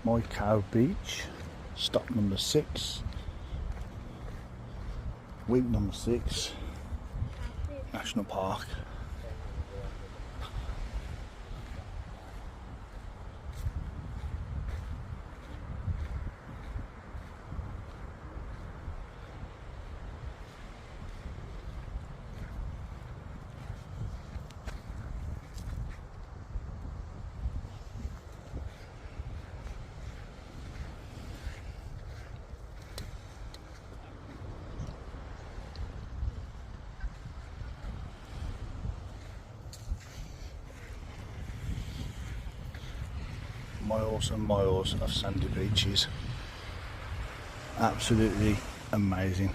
My Cow Beach, stop number 6, week number 6, National Park. Miles and miles of sandy beaches, absolutely amazing.